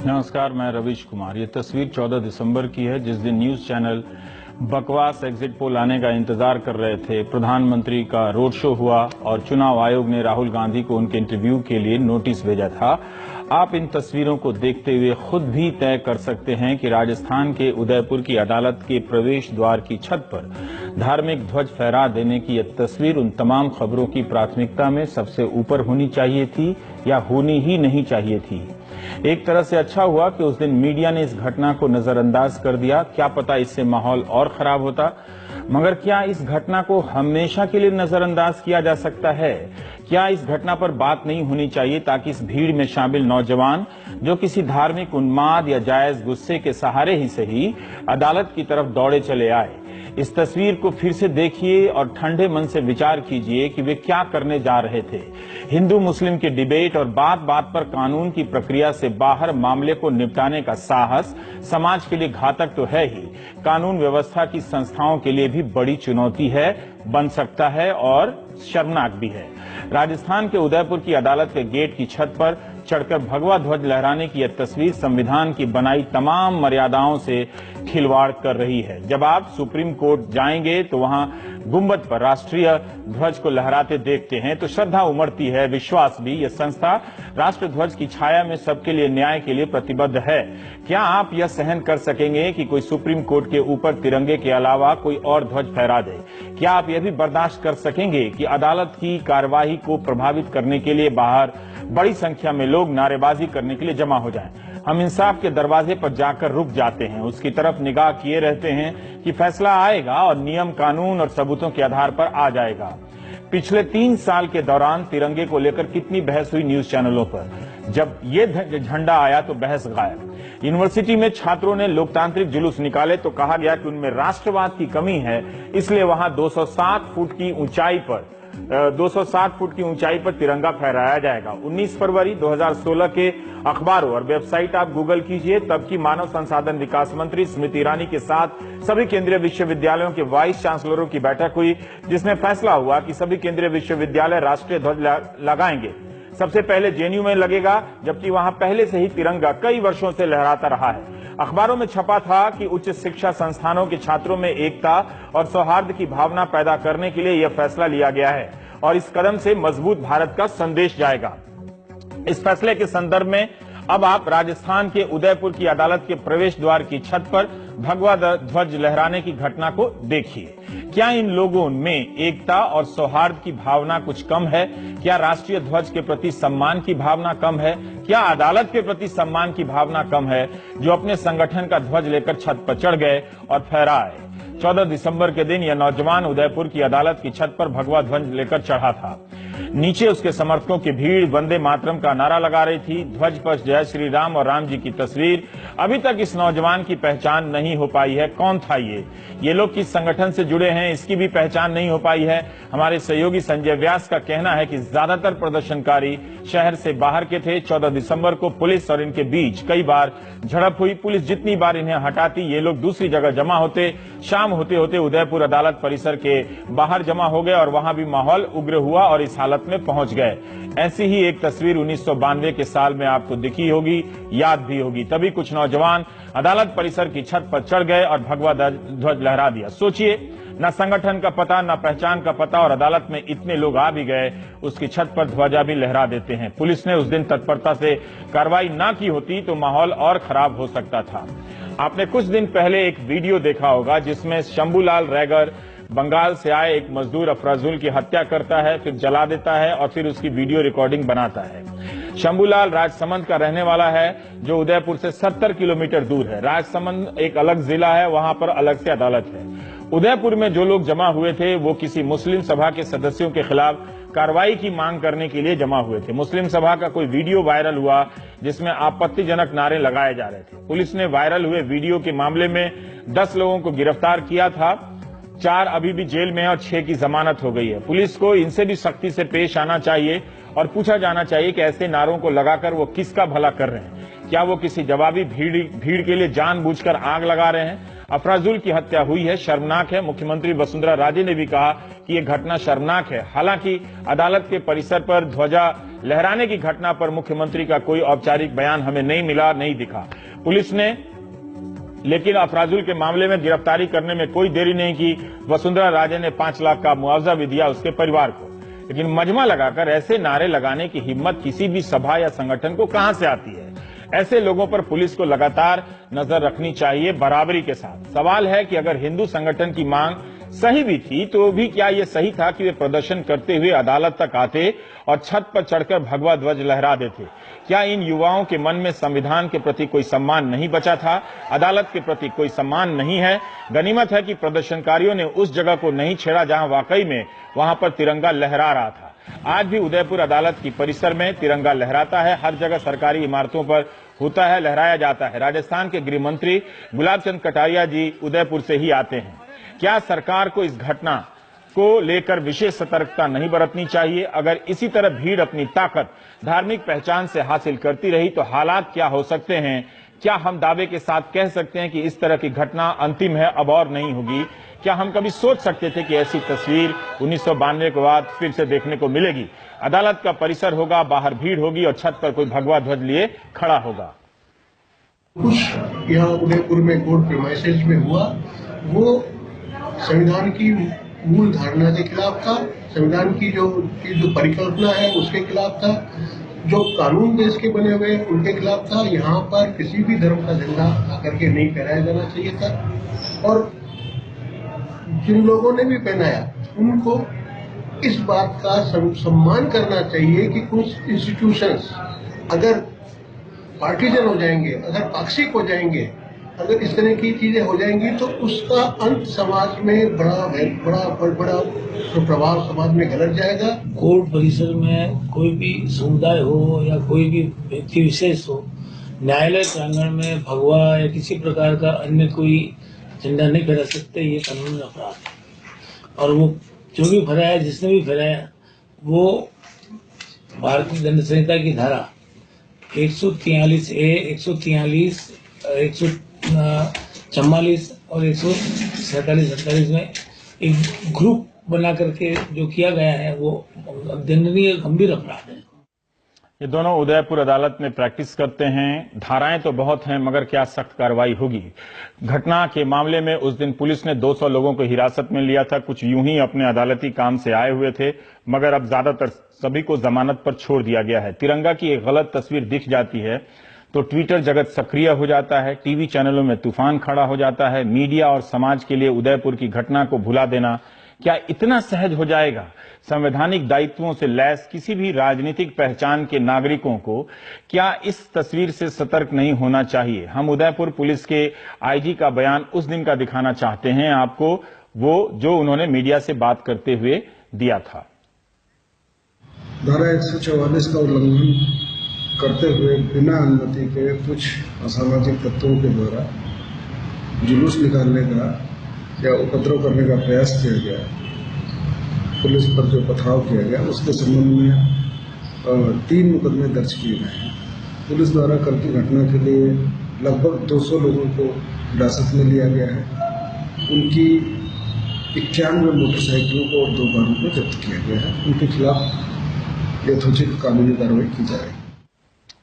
नमस्कार, मैं रविश कुमार। ये तस्वीर 14 दिसंबर की है, जिस दिन न्यूज चैनल बकवास एग्जिट पोल आने का इंतजार कर रहे थे। प्रधानमंत्री का रोड शो हुआ और चुनाव आयोग ने राहुल गांधी को उनके इंटरव्यू के लिए नोटिस भेजा था। आप इन तस्वीरों को देखते हुए खुद भी तय कर सकते हैं कि राजस्थान के उदयपुर की अदालत के प्रवेश द्वार की छत पर धार्मिक ध्वज फहरा देने की यह तस्वीर उन तमाम खबरों की प्राथमिकता में सबसे ऊपर होनी चाहिए थी या होनी ही नहीं चाहिए थी। एक तरह से अच्छा हुआ कि उस दिन मीडिया ने इस घटना को नजरअंदाज कर दिया। क्या पता इससे माहौल और खराब होता। मगर क्या इस घटना को हमेशा के लिए नजरअंदाज किया जा सकता है? क्या इस घटना पर बात नहीं होनी चाहिए ताकि इस भीड़ में शामिल नौजवान जो किसी धार्मिक उन्माद या जायज गुस्से के सहारे ही सही अदालत की तरफ दौड़े चले आए? इस तस्वीर को फिर से देखिए और ठंडे मन से विचार कीजिए कि वे क्या करने जा रहे थे। हिंदू मुस्लिम के डिबेट और बात बात पर कानून की प्रक्रिया से बाहर मामले को निपटाने का साहस समाज के लिए घातक तो है ही, कानून व्यवस्था की संस्थाओं के लिए भी बड़ी चुनौती है, बन सकता है और शर्मनाक भी है। राजस्थान के उदयपुर की अदालत के गेट की छत पर चढ़कर भगवा ध्वज लहराने की यह तस्वीर संविधान की बनाई तमाम मर्यादाओं से खिलवाड़ कर रही है। जब आप सुप्रीम कोर्ट जाएंगे तो वहां गुंबद पर राष्ट्रीय ध्वज को लहराते देखते हैं तो श्रद्धा उमड़ती है, विश्वास भी। यह संस्था राष्ट्र ध्वज की छाया में सबके लिए न्याय के लिए प्रतिबद्ध है। क्या आप यह सहन कर सकेंगे कि कोई सुप्रीम कोर्ट के ऊपर तिरंगे के अलावा कोई और ध्वज फहरा दे? क्या आप यह भी बर्दाश्त कर सकेंगे कि अदालत की कार्यवाही को प्रभावित करने के लिए बाहर बड़ी संख्या में लोग नारेबाजी करने के लिए जमा हो जाएं? हम इंसाफ के दरवाजे पर जाकर रुक जाते हैं, उसकी तरफ निगाह किए रहते हैं कि फैसला आएगा और नियम, कानून और सबूतों के आधार पर आ जाएगा। पिछले 3 साल के दौरान तिरंगे को लेकर कितनी बहस हुई न्यूज चैनलों पर। जब ये झंडा आया तो बहस गायब। यूनिवर्सिटी में छात्रों ने लोकतांत्रिक जुलूस निकाले तो कहा गया कि उनमें राष्ट्रवाद की कमी है, इसलिए वहां 207 फुट की ऊंचाई पर तिरंगा फहराया जाएगा। 19 फरवरी 2016 के अखबारों और वेबसाइट आप गूगल कीजिए। तब की मानव संसाधन विकास मंत्री स्मृति ईरानी के साथ सभी केंद्रीय विश्वविद्यालयों के वाइस चांसलरों की बैठक हुई, जिसमें फैसला हुआ कि सभी केंद्रीय विश्वविद्यालय राष्ट्रीय ध्वज लगाएंगे। सबसे पहले जेएनयू में लगेगा, जबकि वहां पहले से ही तिरंगा कई वर्षों से लहराता रहा है। अखबारों में छपा था कि उच्च शिक्षा संस्थानों के छात्रों में एकता और सौहार्द की भावना पैदा करने के लिए यह फैसला लिया गया है और इस कदम से मजबूत भारत का संदेश जाएगा। इस फैसले के संदर्भ में अब आप राजस्थान के उदयपुर की अदालत के प्रवेश द्वार की छत पर भगवा ध्वज लहराने की घटना को देखिए। क्या इन लोगों में एकता और सौहार्द की भावना कुछ कम है? क्या राष्ट्रीय ध्वज के प्रति सम्मान की भावना कम है? क्या अदालत के प्रति सम्मान की भावना कम है, जो अपने संगठन का ध्वज लेकर छत पर चढ़ गए और फहराए? 14 दिसंबर के दिन यह नौजवान उदयपुर की अदालत की छत पर भगवा ध्वज लेकर चढ़ा था। नीचे उसके समर्थकों की भीड़ वंदे मातरम का नारा लगा रही थी। ध्वज पर जय श्री राम और राम जी की तस्वीर। अभी तक इस नौजवान की पहचान नहीं हो पाई है। कौन था ये लोग किस संगठन से जुड़े हैं, इसकी भी पहचान नहीं हो पाई है। हमारे सहयोगी संजय व्यास का कहना है कि ज्यादातर प्रदर्शनकारी शहर से बाहर के थे। 14 दिसंबर को पुलिस और इनके बीच कई बार झड़प हुई। पुलिस जितनी बार इन्हें हटाती, ये लोग दूसरी जगह जमा होते। शाम होते होते उदयपुर अदालत परिसर के बाहर जमा हो गए और वहां भी माहौल उग्र हुआ और इस हालत में पहुंच गए। ऐसी ही एक तस्वीर 1992 के साल में आपको दिखी होगी, याद भी होगी। तभी कुछ नौजवान अदालत परिसर की छत पर चढ़ गए और भगवा ध्वज लहरा दिया। सोचिए, न संगठन का पता, न पहचान का पता, और अदालत में इतने लोग आ भी गए, उसकी छत पर ध्वजा भी लहरा देते हैं। पुलिस ने उस दिन तत्परता से कार्रवाई न की होती तो माहौल और खराब हो सकता था। आपने कुछ दिन पहले एक वीडियो देखा होगा जिसमें शंभूलाल रैगर बंगाल से आए एक मजदूर अफराजुल की हत्या करता है, फिर जला देता है और फिर उसकी वीडियो रिकॉर्डिंग बनाता है। शंभूलाल राजसमंद का रहने वाला है, जो उदयपुर से 70 किलोमीटर दूर है। राजसमंद एक अलग जिला है, वहां पर अलग से अदालत है। उदयपुर में जो लोग जमा हुए थे वो किसी मुस्लिम सभा के सदस्यों के खिलाफ कार्रवाई की मांग करने के लिए जमा हुए थे। मुस्लिम सभा का कोई वीडियो वायरल हुआ जिसमें आपत्तिजनक नारे लगाए जा रहे थे। पुलिस ने वायरल हुए वीडियो के मामले में 10 लोगों को गिरफ्तार किया था। 4 अभी भी जेल में है और 6 की जमानत हो गई है। पुलिस को इनसे भी सख्ती से पेश आना चाहिए और पूछा जाना चाहिए कि ऐसे नारों को लगाकर वो किसका भला कर रहे हैं। क्या वो किसी जवाबी भीड़ के लिए जानबूझकर आग लगा रहे हैं? अफराजुल की हत्या हुई है, शर्मनाक है। मुख्यमंत्री वसुंधरा राजे ने भी कहा कि ये घटना शर्मनाक है। हालांकि अदालत के परिसर पर ध्वजा लहराने की घटना पर मुख्यमंत्री का कोई औपचारिक बयान हमें नहीं मिला, नहीं दिखा। पुलिस ने लेकिन अफराजुल के मामले में गिरफ्तारी करने में कोई देरी नहीं की। वसुंधरा राजे ने 5 लाख का मुआवजा भी दिया उसके परिवार को। लेकिन मजमा लगाकर ऐसे नारे लगाने की हिम्मत किसी भी सभा या संगठन को कहां से आती है? ऐसे लोगों पर पुलिस को लगातार नजर रखनी चाहिए, बराबरी के साथ। सवाल है कि अगर हिंदू संगठन की मांग सही भी थी तो भी क्या यह सही था कि वे प्रदर्शन करते हुए अदालत तक आते और छत पर चढ़कर भगवा ध्वज लहरा देते? क्या इन युवाओं के मन में संविधान के प्रति कोई सम्मान नहीं बचा था? अदालत के प्रति कोई सम्मान नहीं है? गनीमत है कि प्रदर्शनकारियों ने उस जगह को नहीं छेड़ा जहां वाकई में वहां पर तिरंगा लहरा रहा था। आज भी उदयपुर अदालत की परिसर में तिरंगा लहराता है। हर जगह सरकारी इमारतों पर होता है, लहराया जाता है। राजस्थान के गृह मंत्री गुलाब चंद कटारिया जी उदयपुर से ही आते हैं। क्या सरकार को इस घटना को लेकर विशेष सतर्कता नहीं बरतनी चाहिए? अगर इसी तरह भीड़ अपनी ताकत धार्मिक पहचान से हासिल करती रही तो हालात क्या हो सकते हैं? क्या हम दावे के साथ कह सकते हैं कि इस तरह की घटना अंतिम है, अब और नहीं होगी? क्या हम कभी सोच सकते थे कि ऐसी तस्वीर 1992 के बाद फिर से देखने को मिलेगी? अदालत का परिसर होगा, बाहर भीड़ होगी और छत पर कोई भगवा ध्वज लिए खड़ा होगा। कुछ यहाँ उदयपुर में कोर्ट प्रीमाइसेस में हुआ, वो संविधान की मूल धारणा के खिलाफ था। संविधान की जो परिकल्पना है उसके खिलाफ था। जो कानून देश के बने हुए उनके खिलाफ था। यहाँ पर किसी भी धर्म का झंडा आकर के नहीं फहराया जाना चाहिए था। और जिन लोगों ने भी पहनाया उनको इस बात का सम्मान करना चाहिए कि कुछ इंस्टीट्यूशंस अगर पार्टीजन हो जाएंगे, अगर पाक्षिक हो जाएंगे, अगर इस तरह की चीजें हो जाएंगी तो उसका अंत समाज में बड़ा प्रभाव समाज में गलत जाएगा। कोर्ट परिसर में कोई भी समुदाय हो या कोई भी व्यक्ति विशेष हो, न्यायालय प्रांगण में भगवा या किसी प्रकार का अन्य कोई झंडा नहीं फहरा सकते। ये कानूनी अपराध है और वो जो भी फहराया, जिसने भी फहराया, वो भारतीय दंड संहिता की धारा 143A, 143, 144 और 147-48 में एक ग्रुप बना करके जो किया गया है वो दंडनीय गंभीर अपराध है। ये दोनों उदयपुर अदालत में प्रैक्टिस करते हैं। धाराएं तो बहुत हैं, मगर क्या सख्त कार्रवाई होगी? घटना के मामले में उस दिन पुलिस ने 200 लोगों को हिरासत में लिया था। कुछ यूं ही अपने अदालती काम से आए हुए थे, मगर अब ज्यादातर सभी को जमानत पर छोड़ दिया गया है। तिरंगा की एक गलत तस्वीर दिख जाती है तो ट्विटर जगत सक्रिय हो जाता है, टीवी चैनलों में तूफान खड़ा हो जाता है। मीडिया और समाज के लिए उदयपुर की घटना को भुला देना क्या इतना सहज हो जाएगा? संवैधानिक दायित्वों से लैस किसी भी राजनीतिक पहचान के नागरिकों को क्या इस तस्वीर से सतर्क नहीं होना चाहिए? हम उदयपुर पुलिस के आईजी का बयान उस दिन का दिखाना चाहते हैं आपको, वो जो उन्होंने मीडिया से बात करते हुए दिया था। धारा 144 का उल्लंघन करते हुए बिना अनुमति के कुछ असामाजिक तत्वों के द्वारा जुलूस निकालने का या उपद्रव करने का प्रयास किया गया, पुलिस पर जो पथराव किया गया, उसके संबंध में 3 मुकदमे दर्ज किए गए हैं। पुलिस द्वारा कल की घटना के लिए लगभग 200 लोगों को हिरासत में लिया गया है। उनकी 91 मोटरसाइकिलों को और 2 कारों को जब्त किया गया है। उनके खिलाफ यथोचित कानूनी कार्रवाई की जाएगी।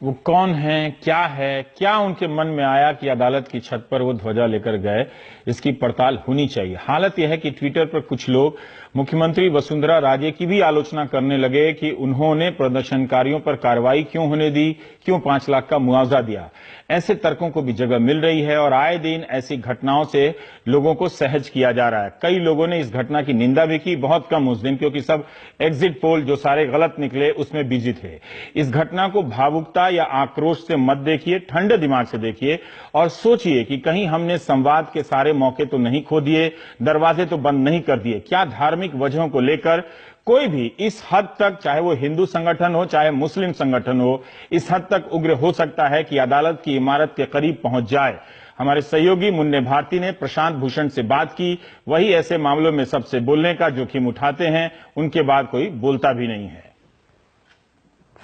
वो कौन है, क्या उनके मन में आया कि अदालत की छत पर वो ध्वजा लेकर गए, इसकी पड़ताल होनी चाहिए। हालत यह है कि ट्विटर पर कुछ लोग मुख्यमंत्री वसुंधरा राजे की भी आलोचना करने लगे कि उन्होंने प्रदर्शनकारियों पर कार्रवाई क्यों होने दी, क्यों 5 लाख का मुआवजा दिया। ऐसे तर्कों को भी जगह मिल रही है और आए दिन ऐसी घटनाओं से लोगों को सहज किया जा रहा है। कई लोगों ने इस घटना की निंदा भी की, बहुत कम उस दिन, क्योंकि सब एग्जिट पोल जो सारे गलत निकले उसमें बिजी थे। इस घटना को भावुकता या आक्रोश से मत देखिए, ठंडे दिमाग से देखिए और सोचिए कि कहीं हमने संवाद के सारे मौके तो नहीं खो दिए, दरवाजे तो बंद नहीं कर दिए। क्या धार्मिक वजहों को लेकर कोई भी इस हद तक, चाहे वो हिंदू संगठन हो चाहे मुस्लिम संगठन हो, इस हद तक उग्र हो सकता है कि अदालत की इमारत के करीब पहुंच जाए? हमारे सहयोगी मुन्ने भारती ने प्रशांत भूषण से बात की। वही ऐसे मामलों में सबसे बोलने का जोखिम उठाते हैं, उनके बाद कोई बोलता भी नहीं है।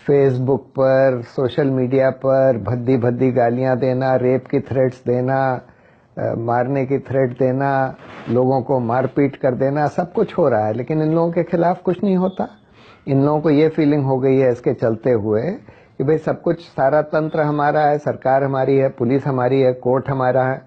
फेसबुक पर, सोशल मीडिया पर भद्दी भद्दी गालियां देना, रेप की थ्रेट्स देना, मारने की थ्रेट देना, लोगों को मारपीट कर देना, सब कुछ हो रहा है, लेकिन इन लोगों के खिलाफ कुछ नहीं होता। इन लोगों को ये फीलिंग हो गई है इसके चलते हुए कि भाई सब कुछ, सारा तंत्र हमारा है, सरकार हमारी है, पुलिस हमारी है, कोर्ट हमारा है।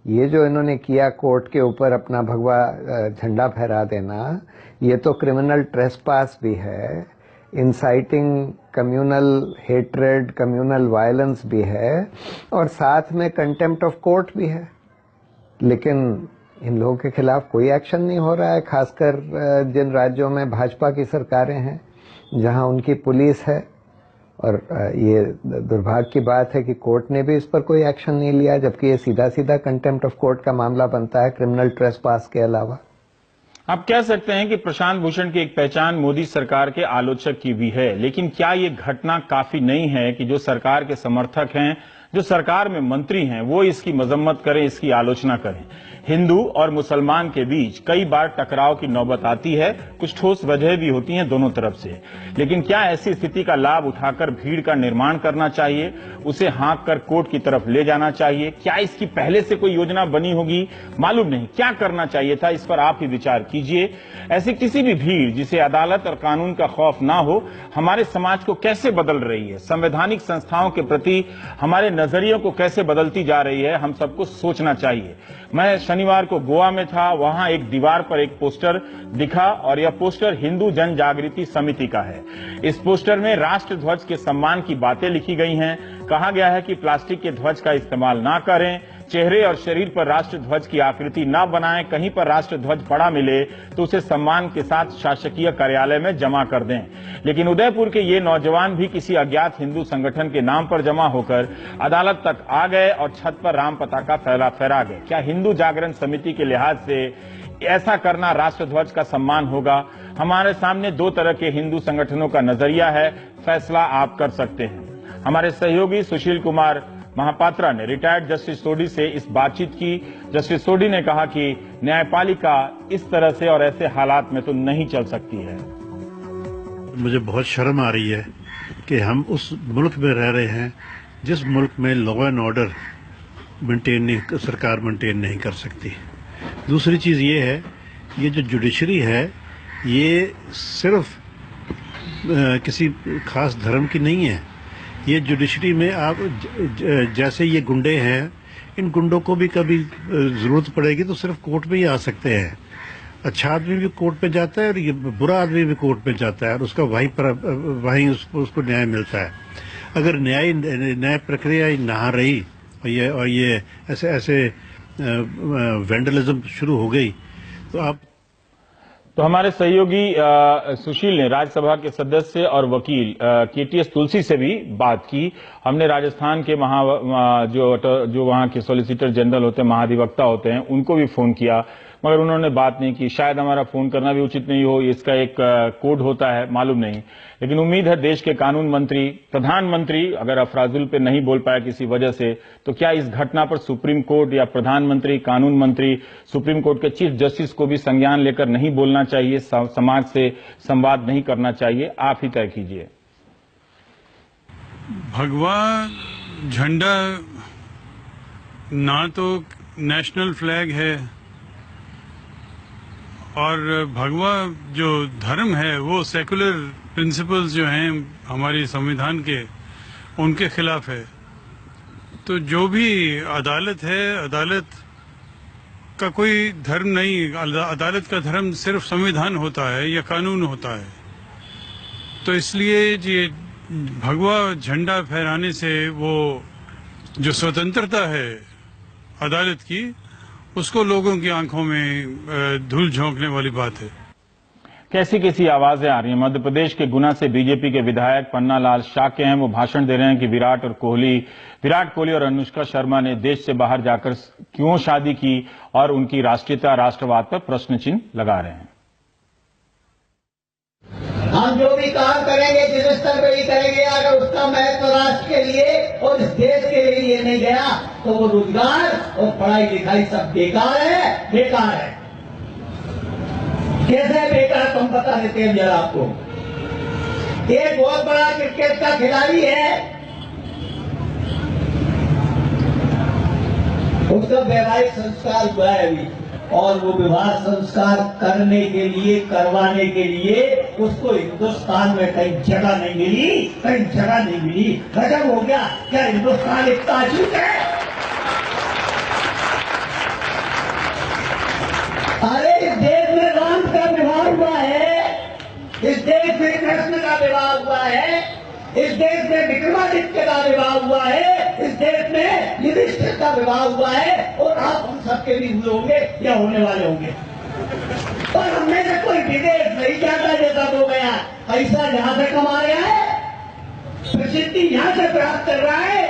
ये जो इन्होंने किया कोर्ट के ऊपर अपना भगवा झंडा फहरा देना, ये तो क्रिमिनल ट्रेसपास भी है, inciting communal hatred, communal violence भी है और साथ में कंटेम्प्ट ऑफ कोर्ट भी है। लेकिन इन लोगों के खिलाफ कोई एक्शन नहीं हो रहा है, खासकर जिन राज्यों में भाजपा की सरकारें हैं, जहां उनकी पुलिस है। और ये दुर्भाग्य की बात है कि कोर्ट ने भी इस पर कोई एक्शन नहीं लिया, जबकि ये सीधा सीधा कंटेम्प्ट ऑफ कोर्ट का मामला बनता है, क्रिमिनल ट्रेसपास के अलावा। आप कह सकते हैं कि प्रशांत भूषण की एक पहचान मोदी सरकार के आलोचक की भी है, लेकिन क्या ये घटना काफी नहीं है कि जो सरकार के समर्थक हैं, जो सरकार में मंत्री हैं, वो इसकी मजम्मत करें, इसकी आलोचना करें? हिंदू और मुसलमान के बीच कई बार टकराव की नौबत आती है, कुछ ठोस वजह भी होती हैं दोनों तरफ से, लेकिन क्या ऐसी स्थिति का लाभ उठाकर भीड़ का निर्माण करना चाहिए, उसे हाँक कर कोर्ट की तरफ ले जाना चाहिए? क्या इसकी पहले से कोई योजना बनी होगी? मालूम नहीं। क्या करना चाहिए था, इस पर आप ही विचार कीजिए। ऐसी किसी भी भीड़ जिसे अदालत और कानून का खौफ ना हो, हमारे समाज को कैसे बदल रही है, संवैधानिक संस्थाओं के प्रति हमारे नजरियों को कैसे बदलती जा रही है, हम सबको सोचना चाहिए। मैं शनिवार को गोवा में था, वहां एक दीवार पर एक पोस्टर दिखा और यह पोस्टर हिंदू जन जागृति समिति का है। इस पोस्टर में राष्ट्र ध्वज के सम्मान की बातें लिखी गई हैं। कहा गया है कि प्लास्टिक के ध्वज का इस्तेमाल ना करें, चेहरे और शरीर पर राष्ट्र ध्वज की आकृति न बनाएं, कहीं पर राष्ट्र ध्वज पड़ा मिले तो उसे सम्मान के साथ शासकीय कार्यालय में जमा कर दें। लेकिन उदयपुर के ये नौजवान भी किसी अज्ञात हिंदू संगठन के नाम पर जमा होकर अदालत तक आ गए और छत पर राम पताका फहरा गए। क्या हिंदू जागरण समिति के लिहाज से ऐसा करना राष्ट्र ध्वज का सम्मान होगा? हमारे सामने दो तरह के हिंदू संगठनों का नजरिया है, फैसला आप कर सकते हैं। हमारे सहयोगी सुशील कुमार महापात्रा ने रिटायर्ड जस्टिस सोडी से इस बातचीत की। जस्टिस सोडी ने कहा कि न्यायपालिका इस तरह से और ऐसे हालात में तो नहीं चल सकती है। मुझे बहुत शर्म आ रही है कि हम उस मुल्क में रह रहे हैं जिस मुल्क में लॉ एंड ऑर्डर सरकार मेंटेन नहीं कर सकती। दूसरी चीज़ ये है, ये जो जुडिशरी है ये सिर्फ किसी खास धर्म की नहीं है। ये जुडिशरी में आप जैसे ये गुंडे हैं, इन गुंडों को भी कभी जरूरत पड़ेगी तो सिर्फ कोर्ट में ही आ सकते हैं। अच्छा आदमी भी कोर्ट में जाता है और ये बुरा आदमी भी कोर्ट में जाता है और उसका वहीं उसको न्याय मिलता है। अगर न्याय प्रक्रिया ना रही और ये ऐसे वेंडलिज्म शुरू हो गई तो हमारे सहयोगी सुशील ने राज्यसभा के सदस्य और वकील केटीएस तुलसी से भी बात की। हमने राजस्थान के जो वहां के सॉलिसिटर जनरल होते हैं, महाधिवक्ता होते हैं, उनको भी फोन किया मगर उन्होंने बात नहीं की। शायद हमारा फोन करना भी उचित नहीं हो, इसका एक कोड होता है, मालूम नहीं। लेकिन उम्मीद है देश के कानून मंत्री, प्रधानमंत्री अगर अफराजुल पे नहीं बोल पाया किसी वजह से, तो क्या इस घटना पर सुप्रीम कोर्ट या प्रधानमंत्री, कानून मंत्री, सुप्रीम कोर्ट के चीफ जस्टिस को भी संज्ञान लेकर नहीं बोलना चाहिए, समाज से संवाद नहीं करना चाहिए? आप ही तय कीजिए। भगवा झंडा ना तो नेशनल फ्लैग है और भगवा जो धर्म है वो सेकुलर प्रिंसिपल्स जो हैं हमारे संविधान के, उनके खिलाफ है। तो जो भी अदालत है, अदालत का कोई धर्म नहीं, अदालत का धर्म सिर्फ संविधान होता है या कानून होता है। तो इसलिए ये भगवा झंडा फहराने से वो जो स्वतंत्रता है अदालत की, उसको लोगों की आंखों में धूल झोंकने वाली बात है। कैसी आवाजें आ रही हैं। मध्य प्रदेश के गुना से बीजेपी के विधायक पन्ना लाल शाक्य हैं, वो भाषण दे रहे हैं कि विराट कोहली और अनुष्का शर्मा ने देश से बाहर जाकर क्यों शादी की और उनकी राष्ट्रीयता, राष्ट्रवाद पर प्रश्न चिन्ह लगा रहे हैं। हम जो भी काम करेंगे जिस स्तर पर ही करेंगे, अगर उसका महत्व राष्ट्र के लिए और इस देश के लिए नहीं गया तो वो रोजगार और पढ़ाई लिखाई सब बेकार है। कैसे बेकार तुम बता देते हैं जरा आपको। एक बहुत बड़ा क्रिकेट का खिलाड़ी है, उसका वैवाहिक संस्कार हुआ है अभी, और वो विवाह संस्कार करवाने के लिए उसको हिंदुस्तान में कहीं जगह नहीं मिली। गजब हो गया। क्या हिंदुस्तान इतना अछूत है? अरे इस देश में राम का विवाह हुआ है, इस देश में कृष्ण का विवाह हुआ है, इस देश में विक्रमादित्य का विवाह हुआ है, इस देश में युधिष्ठिर का विवाह हुआ है, और आप हम सबके भी हुए होंगे या होने वाले होंगे। और हमने से कोई विदेश नहीं जाता जैसा हो गया। पैसा यहां से कमा रहा है, प्रसिद्धि यहां से प्राप्त कर रहा है,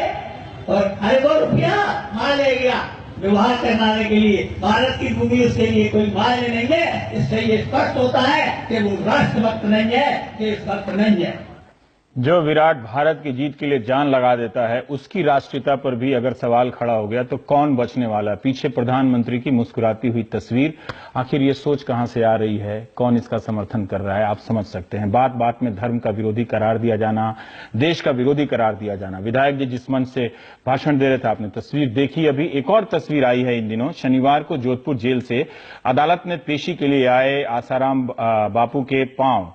और अरबों रुपया मान ले गया विवाह करवाने के लिए। भारत की भूमि उसके लिए कोई मायने नहीं है। इससे ये स्पष्ट होता है कि वो राष्ट्रभक्त नहीं है, देशभक्त नहीं है। जो विराट भारत की जीत के लिए जान लगा देता है, उसकी राष्ट्रीयता पर भी अगर सवाल खड़ा हो गया तो कौन बचने वाला है? पीछे प्रधानमंत्री की मुस्कुराती हुई तस्वीर, आखिर ये सोच कहां से आ रही है? कौन इसका समर्थन कर रहा है? आप समझ सकते हैं। बात बात में धर्म का विरोधी करार दिया जाना, देश का विरोधी करार दिया जाना। विधायक जी जिस मंच से भाषण दे रहे थे, आपने तस्वीर देखी। अभी एक और तस्वीर आई है इन दिनों। शनिवार को जोधपुर जेल से अदालत में पेशी के लिए आए आसाराम बापू के पांव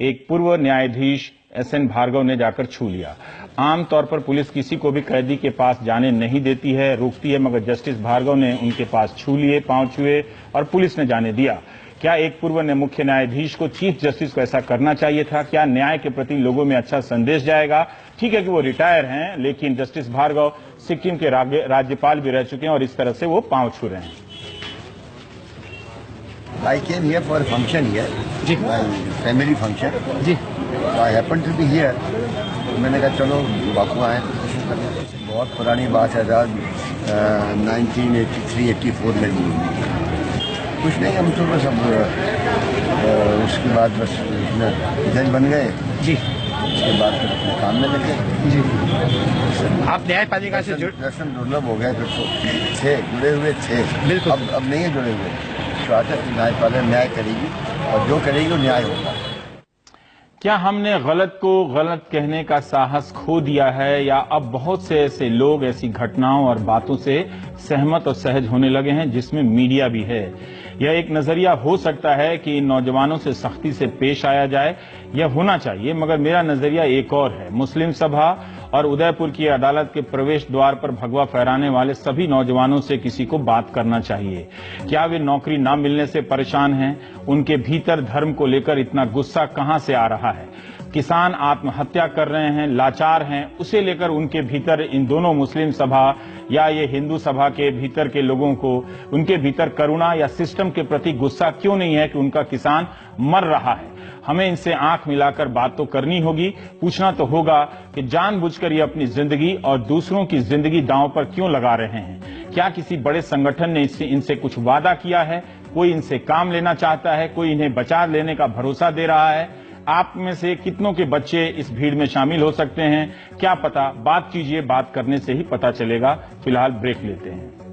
एक पूर्व न्यायाधीश एसएन भार्गव ने जाकर छू लिया। आमतौर पर पुलिस किसी को भी कैदी के पास जाने नहीं देती है, रोकती है, मगर जस्टिस भार्गव ने उनके पास छू लिए, पांव छुए और पुलिस ने जाने दिया। क्या एक पूर्व मुख्य न्यायाधीश को, चीफ जस्टिस को ऐसा करना चाहिए था? क्या न्याय के प्रति लोगों में अच्छा संदेश जाएगा? ठीक है कि वो रिटायर हैं, लेकिन जस्टिस भार्गव सिक्किम के राज्यपाल भी रह चुके हैं और इस तरह से वो पांव छू रहे हैं। I came here for a function here, my family function. So I happened to be here. मैंने कहा चलो बापू आए, बहुत पुरानी बात है, 1983-84 में ली। कुछ नहीं, हम तो बस अब उसके बाद बस जज बन गए जी, उसके बाद फिर अपने काम में लगे जी। आप न्यायपालिका से दर्शन दुर्लभ हो गए, फिर तो थे जुड़े हुए थे, बिल्कुल अब नहीं है जुड़े हुए। न्यायपालिका न्याय करेगी और जो करेगी वो न्याय होगा। क्या हमने गलत को गलत कहने का साहस खो दिया है, या अब बहुत से ऐसे लोग ऐसी घटनाओं और बातों से सहमत और सहज होने लगे हैं जिसमें मीडिया भी है? यह एक नजरिया हो सकता है कि इन नौजवानों से सख्ती से पेश आया जाए, यह होना चाहिए, मगर मेरा नजरिया एक और है। मुस्लिम सभा और उदयपुर की अदालत के प्रवेश द्वार पर भगवा फहराने वाले सभी नौजवानों से किसी को बात करना चाहिए। क्या वे नौकरी ना मिलने से परेशान हैं? उनके भीतर धर्म को लेकर इतना गुस्सा कहां से आ रहा है? किसान आत्महत्या कर रहे हैं, लाचार हैं, उसे लेकर उनके भीतर इन दोनों मुस्लिम सभा या ये हिंदू सभा के भीतर के लोगों को उनके भीतर करुणा या सिस्टम के प्रति गुस्सा क्यों नहीं है कि उनका किसान मर रहा है? हमें इनसे आंख मिलाकर बात तो करनी होगी, पूछना तो होगा कि जानबूझकर ये अपनी जिंदगी और दूसरों की जिंदगी दांव पर क्यों लगा रहे हैं? क्या किसी बड़े संगठन ने इनसे कुछ वादा किया है? कोई इनसे काम लेना चाहता है? कोई इन्हें बचा लेने का भरोसा दे रहा है? आप में से कितनों के बच्चे इस भीड़ में शामिल हो सकते हैं? क्या पता, बात कीजिए, बात करने से ही पता चलेगा। फिलहाल ब्रेक लेते हैं।